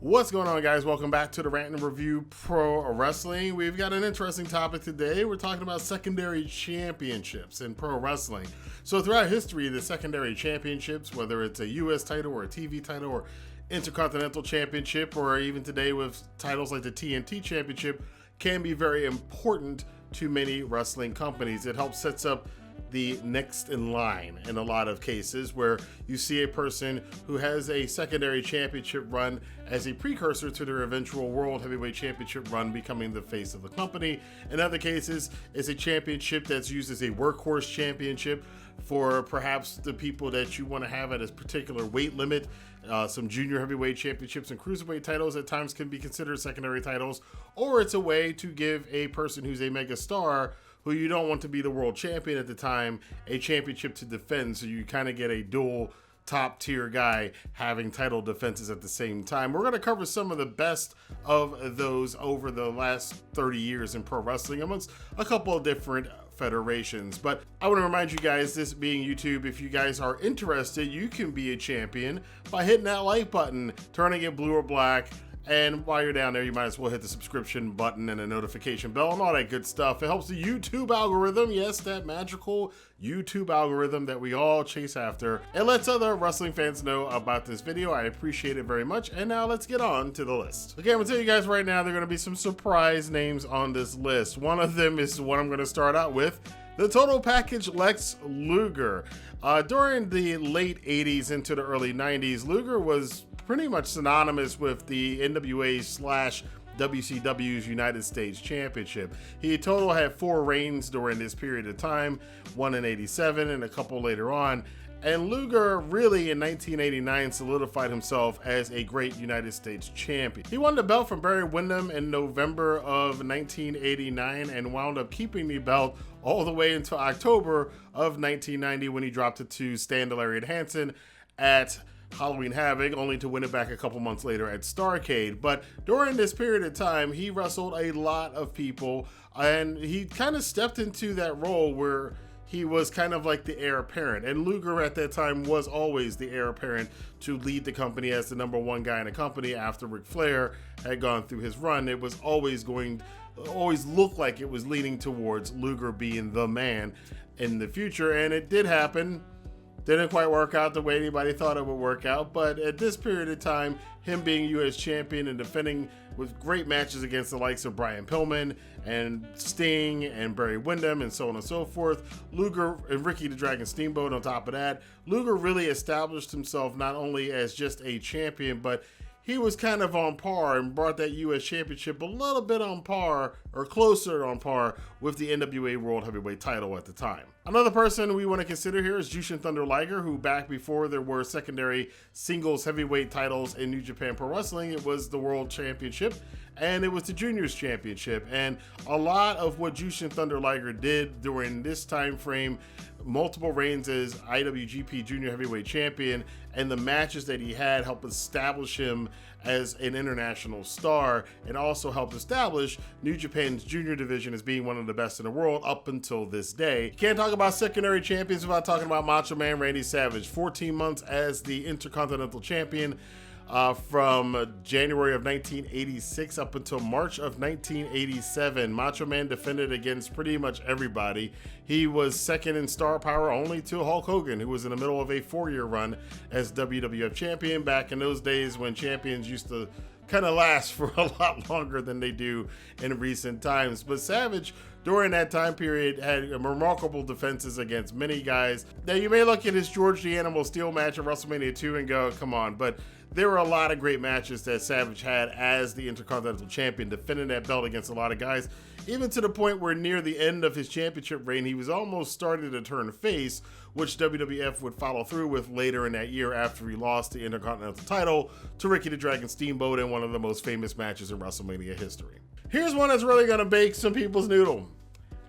What's going on, guys? Welcome back to the Rantin Review Pro Wrestling. We've got an interesting topic today. We're talking about secondary championships in pro wrestling. So throughout history, the secondary championships, whether it's a US title or a TV title or Intercontinental Championship, or even today with titles like the TNT Championship, can be very important to many wrestling companies. It helps sets up the next in line in a lot of cases, where you see a person who has a secondary championship run as a precursor to their eventual World Heavyweight Championship run, becoming the face of the company. In other cases, it's a championship that's used as a workhorse championship for perhaps the people that you want to have at a particular weight limit. Some junior heavyweight championships and cruiserweight titles at times can be considered secondary titles, or it's a way to give a person who's a mega star, who you don't want to be the world champion at the time, a championship to defend. So you kind of get a dual top tier guy having title defenses at the same time. We're going to cover some of the best of those over the last 30 years in pro wrestling amongst a couple of different federations. But I want to remind you guys, this being YouTube, if you guys are interested, you can be a champion by hitting that like button, turning it blue or black. And while you're down there, you might as well hit the subscription button and the notification bell and all that good stuff. It helps the YouTube algorithm, yes, that magical YouTube algorithm that we all chase after. It lets other wrestling fans know about this video. I appreciate it very much. And now let's get on to the list. Okay, I'm gonna tell you guys right now, there are gonna be some surprise names on this list. One of them is the one I'm gonna start out with, the Total Package Lex Luger. During the late 80s into the early 90s, Luger was pretty much synonymous with the NWA/WCW's United States Championship. He in total had 4 reigns during this period of time, one in 87 and a couple later on. And Luger really in 1989 solidified himself as a great United States champion. He won the belt from Barry Windham in November of 1989 and wound up keeping the belt all the way until October of 1990, when he dropped it to Stan Delarian Hansen at Halloween Havoc, only to win it back a couple months later at Starrcade. But during this period of time, he wrestled a lot of people, and he kind of stepped into that role where he was kind of like the heir apparent. And Luger at that time was always the heir apparent to lead the company as the #1 guy in the company after Ric Flair had gone through his run. It was always looked like it was leaning towards Luger being the man in the future, and it did happen. Didn't quite work out the way anybody thought it would work out, but at this period of time, him being U.S. champion and defending with great matches against the likes of Brian Pillman and Sting and Barry Windham and so on and so forth, Luger and Ricky the Dragon Steamboat on top of that, Luger really established himself not only as just a champion, but he was kind of on par and brought that U.S. Championship a little bit on par, or closer on par, with the NWA World Heavyweight title at the time. Another person we want to consider here is Jushin Thunder Liger, who back before there were secondary singles heavyweight titles in New Japan Pro Wrestling, it was the World Championship and it was the Juniors Championship. And a lot of what Jushin Thunder Liger did during this time frame, multiple reigns as IWGP Junior Heavyweight Champion, and the matches that he had helped establish him as an international star, and also helped establish New Japan's junior division as being one of the best in the world up until this day. You can't talk about secondary champions without talking about Macho Man Randy Savage. 14 months as the Intercontinental Champion, from January of 1986 up until March of 1987. Macho Man defended against pretty much everybody. He was second in star power only to Hulk Hogan, who was in the middle of a 4-year run as WWF champion, back in those days when champions used to kind of last for a lot longer than they do in recent times. But Savage, during that time period, had remarkable defenses against many guys. Now, you may look at his George the Animal Steel match at WrestleMania 2 and go, come on, but there were a lot of great matches that Savage had as the Intercontinental Champion, defending that belt against a lot of guys, even to the point where near the end of his championship reign, he was almost starting to turn face, which WWF would follow through with later in that year after he lost the Intercontinental title to Ricky the Dragon Steamboat in one of the most famous matches in WrestleMania history. Here's one that's really going to bake some people's noodle.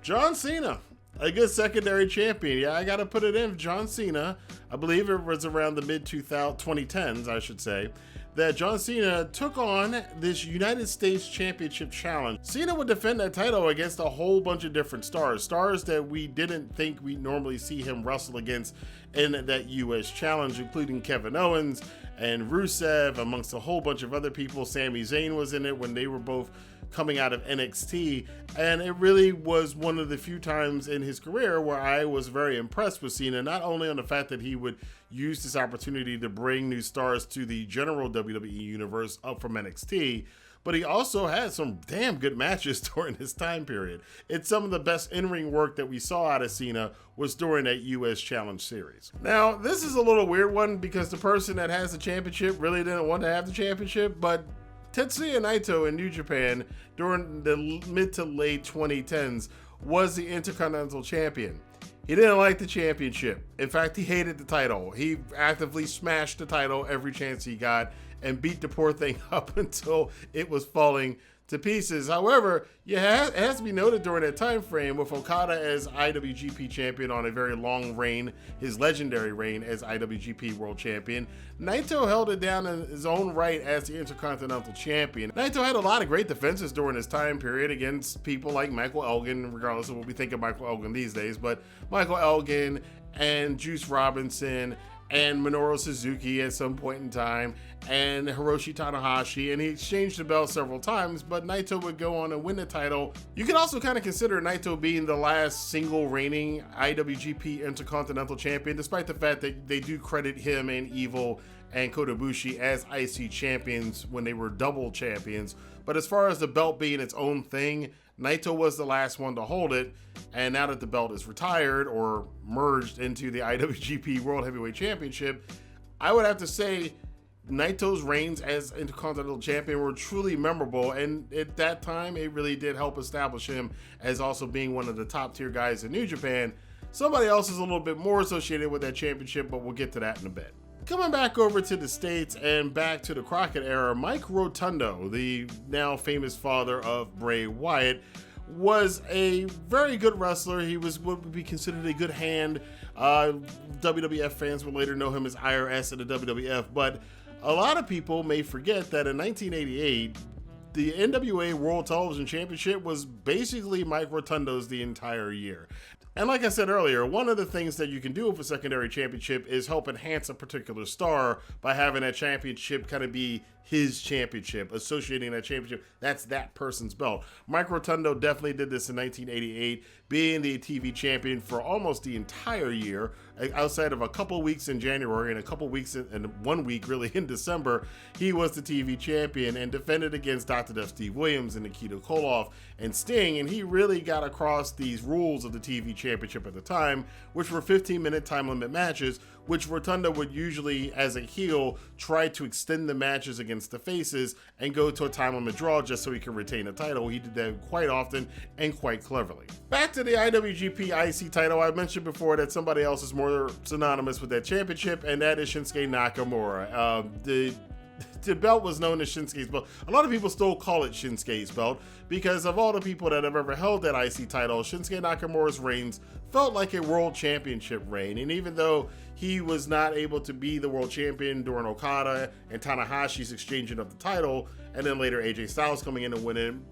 John Cena, a good secondary champion. Yeah, I got to put it in. John Cena, I believe it was around the mid-2010s, I should say, that John Cena took on this United States Championship Challenge. Cena would defend that title against a whole bunch of different stars that we didn't think we'd normally see him wrestle against in that US challenge, including Kevin Owens and Rusev, amongst a whole bunch of other people. Sami Zayn was in it when they were both coming out of NXT, and it really was one of the few times in his career where I was very impressed with Cena, not only on the fact that he would use this opportunity to bring new stars to the general WWE universe up from NXT, but he also had some damn good matches during his time period. It's some of the best in-ring work that we saw out of Cena was during that US Challenge series. Now, this is a little weird one because the person that has the championship really didn't want to have the championship, but Tetsuya Naito in New Japan during the mid to late 2010s was the Intercontinental Champion. He didn't like the championship. In fact, he hated the title. He actively smashed the title every chance he got and beat the poor thing up until it was falling to pieces. However, it has to be noted during that time frame with Okada as IWGP champion on a very long reign, his legendary reign as IWGP World Champion, Naito held it down in his own right as the Intercontinental Champion. Naito had a lot of great defenses during his time period against people like Michael Elgin, regardless of what we think of Michael Elgin these days, but Michael Elgin and Juice Robinson and Minoru Suzuki at some point in time, and Hiroshi Tanahashi, and he exchanged the belt several times, but Naito would go on and win the title. You can also kind of consider Naito being the last single reigning IWGP Intercontinental Champion, despite the fact that they do credit him and Evil and Kota Ibushi as IC champions when they were double champions. But as far as the belt being its own thing, Naito was the last one to hold it, and now that the belt is retired or merged into the IWGP World Heavyweight Championship, I would have to say Naito's reigns as Intercontinental Champion were truly memorable, and at that time, it really did help establish him as also being one of the top tier guys in New Japan. Somebody else is a little bit more associated with that championship, but we'll get to that in a bit. Coming back over to the States and back to the Crockett era, Mike Rotundo, the now famous father of Bray Wyatt, was a very good wrestler. He was what would be considered a good hand. WWF fans will later know him as IRS in the WWF, but a lot of people may forget that in 1988, the NWA World Television Championship was basically Mike Rotundo's the entire year. And like I said earlier, one of the things that you can do with a secondary championship is help enhance a particular star by having that championship kind of be his championship, associating that championship. That's that person's belt. Mike Rotundo definitely did this in 1988, being the TV champion for almost the entire year, outside of a couple weeks in January and a couple weeks and 1 week really in December. He was the TV champion and defended against Dr. Death Steve Williams and Nikita Koloff and Sting, and he really got across these rules of the TV championship at the time, which were 15-minute time limit matches, which Rotundo would usually, as a heel, try to extend the matches against the faces and go to a time limit draw just so he could retain the title. He did that quite often and quite cleverly. Back to the IWGP IC title, I mentioned before that somebody else is more synonymous with that championship, and that is Shinsuke Nakamura. The belt was known as Shinsuke's belt. A lot of people still call it Shinsuke's belt because of all the people that have ever held that IC title, Shinsuke Nakamura's reigns felt like a world championship reign. And even though he was not able to be the world champion during Okada and Tanahashi's exchanging of the title, and then later AJ Styles coming in and winning,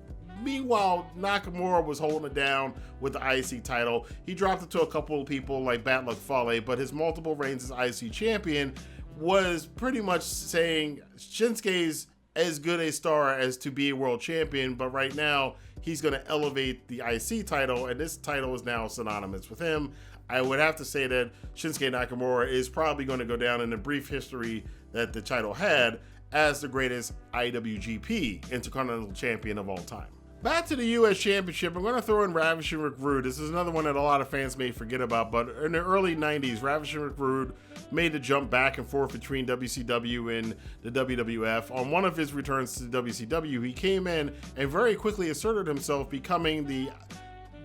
meanwhile, Nakamura was holding it down with the IC title. He dropped it to a couple of people like Bad Luck Fale, but his multiple reigns as IC champion was pretty much saying Shinsuke's as good a star as to be a world champion, but right now he's going to elevate the IC title, and this title is now synonymous with him. I would have to say that Shinsuke Nakamura is probably going to go down in the brief history that the title had as the greatest IWGP Intercontinental Champion of all time. Back to the US Championship, I'm going to throw in Ravishing Rick Rude. This is another one that a lot of fans may forget about, but in the early 90s, Ravishing Rick Rude made the jump back and forth between WCW and the WWF. On one of his returns to WCW, he came in and very quickly asserted himself, becoming the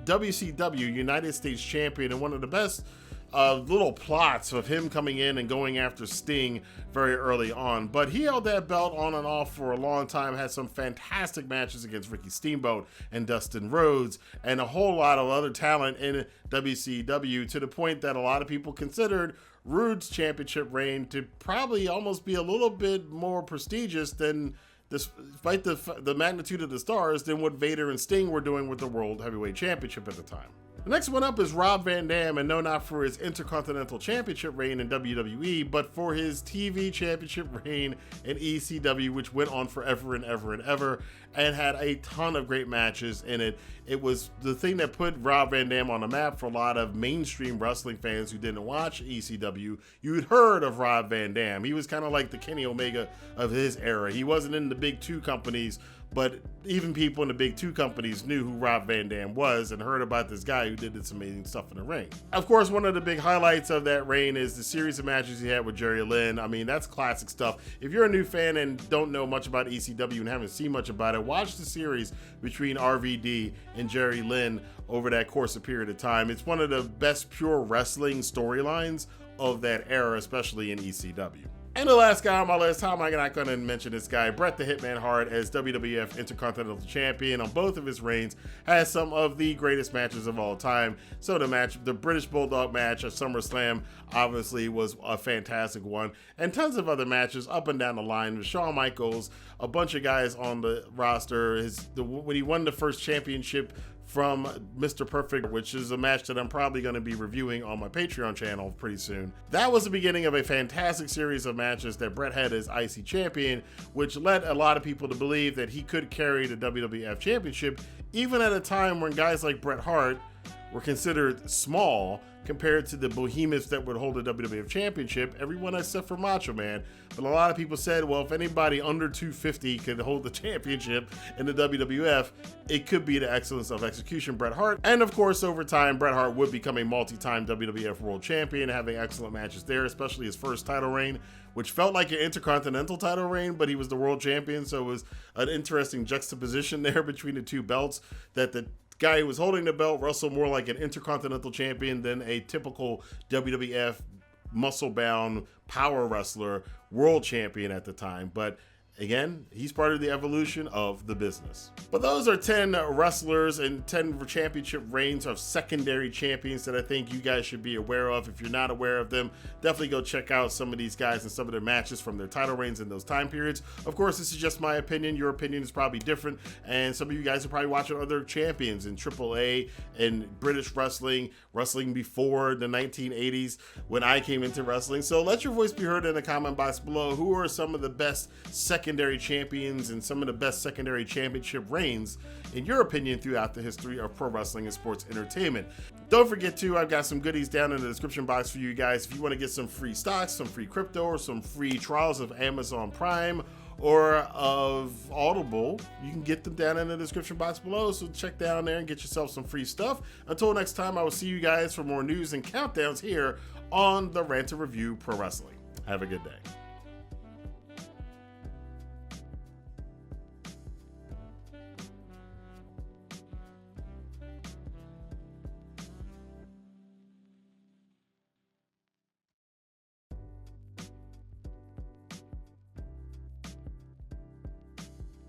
WCW United States Champion, and one of the best little plots of him coming in and going after Sting very early on. But he held that belt on and off for a long time, had some fantastic matches against Ricky Steamboat and Dustin Rhodes and a whole lot of other talent in WCW, to the point that a lot of people considered Rude's championship reign to probably almost be a little bit more prestigious than, despite the magnitude of the stars, than what Vader and Sting were doing with the World Heavyweight Championship at the time. The next one up is Rob Van Dam, and known not for his Intercontinental Championship reign in WWE, but for his TV Championship reign in ECW, which went on forever and ever and ever, and had a ton of great matches in it. It was the thing that put Rob Van Dam on the map for a lot of mainstream wrestling fans who didn't watch ECW. You'd heard of Rob Van Dam. He was kind of like the Kenny Omega of his era. He wasn't in the big two companies, but even people in the big two companies knew who Rob Van Dam was and heard about this guy who did this amazing stuff in the ring. Of course, one of the big highlights of that reign is the series of matches he had with Jerry Lynn. I mean, that's classic stuff. If you're a new fan and don't know much about ECW and haven't seen much about it, watch the series between RVD and Jerry Lynn over that course of period of time. It's one of the best pure wrestling storylines of that era, especially in ECW. And the last guy on my list, how am I not going to mention this guy? Bret the Hitman Hart, as WWF Intercontinental Champion on both of his reigns, has some of the greatest matches of all time. So the British Bulldog match at SummerSlam obviously was a fantastic one, and tons of other matches up and down the line with Shawn Michaels, a bunch of guys on the roster. When he won the first championship from Mr. Perfect, which is a match that I'm probably going to be reviewing on my Patreon channel pretty soon. That was the beginning of a fantastic series of matches that Bret had as IC champion, which led a lot of people to believe that he could carry the WWF Championship, even at a time when guys like Bret Hart were considered small compared to the behemoths that would hold the WWF Championship, everyone except for Macho Man. But a lot of people said, well, if anybody under 250 could hold the championship in the WWF, it could be the excellence of execution, Bret Hart. And of course, over time, Bret Hart would become a multi-time WWF World Champion, having excellent matches there, especially his first title reign, which felt like an Intercontinental title reign, but he was the World Champion, so it was an interesting juxtaposition there between the two belts, that the guy who was holding the belt wrestled more like an Intercontinental Champion than a typical WWF muscle-bound power wrestler world champion at the time. But again, he's part of the evolution of the business. But those are 10 wrestlers and 10 championship reigns of secondary champions that I think you guys should be aware of. If you're not aware of them, definitely go check out some of these guys and some of their matches from their title reigns in those time periods. Of course, this is just my opinion. Your opinion is probably different, and some of you guys are probably watching other champions in AAA and British wrestling before the 1980s when I came into wrestling. So let your voice be heard in the comment box below. Who are some of the best secondary champions and some of the best secondary championship reigns, in your opinion, throughout the history of pro wrestling and sports entertainment? Don't forget to, I've got some goodies down in the description box for you guys. If you want to get some free stocks, some free crypto, or some free trials of Amazon Prime or of Audible, you can get them down in the description box below. So check down there and get yourself some free stuff. Until next time, I will see you guys for more news and countdowns here on the Rantin Review Pro Wrestling. Have a good day.